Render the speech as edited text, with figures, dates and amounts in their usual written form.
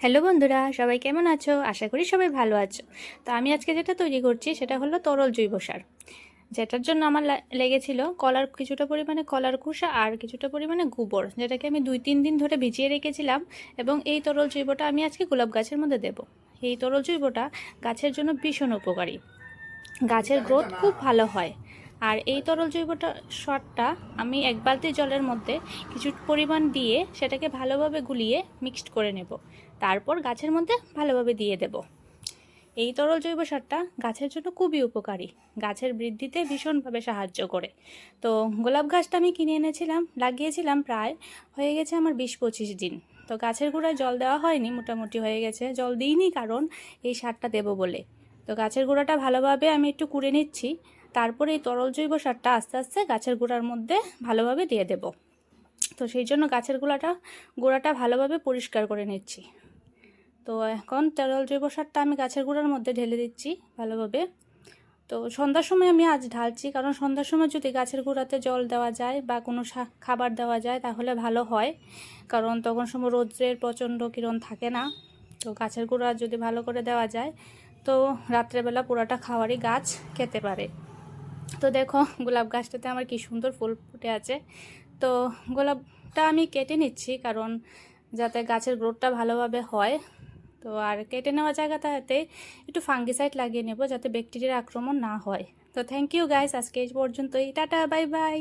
Hello বন্ধুরা, সবাই কেমন আছো? আশা করি সবাই ভালো আছো। তো আমি আজকে যেটা তৈরি করছি সেটা হলো তরল জৈব সার, যেটার জন্য আমার লেগেছিল কিছুটা পরিমাণে কলার খোসা আর কিছুটা পরিমাণে গোবর, যেটাকে আমি 2-3 দিন ধরে ভিজিয়ে রেখেছিলাম। এবং এই তরল জৈবটা আমি আজকে গোলাপ গাছের মধ্যে দেব। এই তরল জৈবটা গাছের জন্য ভীষণ উপকারী, গাছের গ্রোথ খুব ভালো হয়। আর এই তরল জৈবটা সারটা আমি এক বালতি জলের মধ্যে কিছু পরিমাণ দিয়ে সেটাকে ভালোভাবে গুলিয়ে মিক্সড করে নেব, তারপর গাছের মধ্যে ভালোভাবে দিয়ে দেব। এই তরল জৈব সারটা গাছের জন্য খুবই উপকারী, গাছের বৃদ্ধিতে ভীষণভাবে সাহায্য করে। তো গোলাপ গাছটা আমি কিনে এনেছিলাম, লাগিয়েছিলাম, প্রায় হয়ে গেছে আমার 20-25 দিন। তো গাছের গোড়ায় জল দেওয়া হয়নি, মোটামুটি হয়ে গেছে, জল দিইনি কারণ এই সারটা দেবো বলে। তো গাছের গোড়াটা ভালোভাবে আমি একটু কুড়ে নিচ্ছি, তারপরে এই তরল জৈব সারটা আস্তে আস্তে গাছের গোড়ার মধ্যে ভালোভাবে দিয়ে দেব। তো সেই জন্য গাছের গোড়াটা ভালোভাবে পরিষ্কার করে নিচ্ছি। তো এখন তরল জৈব সারটা আমি গাছের গোড়ার মধ্যে ঢেলে দিচ্ছি ভালোভাবে। তো সন্ধ্যার সময় আমি আজ ঢালছি, কারণ সন্ধ্যার সময় যদি গাছের গোড়াতে জল দেওয়া যায় বা কোনো খাবার দেওয়া যায় তাহলে ভালো হয়, কারণ তখন সময় রৌদ্রের প্রচণ্ড কিরণ থাকে না। তো গাছের গোড়া যদি ভালো করে দেওয়া যায় তো রাত্রেবেলা পুরাটা খাওয়ারই গাছ খেতে পারে। তো দেখো গোলাপ গাছটাতে আমার কি সুন্দর ফুল ফুটে আছে। তো গোলাপটা আমি কেটে নিচ্ছি কারণ যাতে গাছের গ্রোথটা ভালোভাবে হয়। তো আর কেটে নেওয়া জায়গাটাতে একটু ফাঙ্গিসাইড লাগিয়ে নেব যাতে ব্যাকটেরিয়ার আক্রমণ না হয়। তো থ্যাংক ইউ গাইস, আজকে এই পর্যন্তই, টাটা, বাই বাই।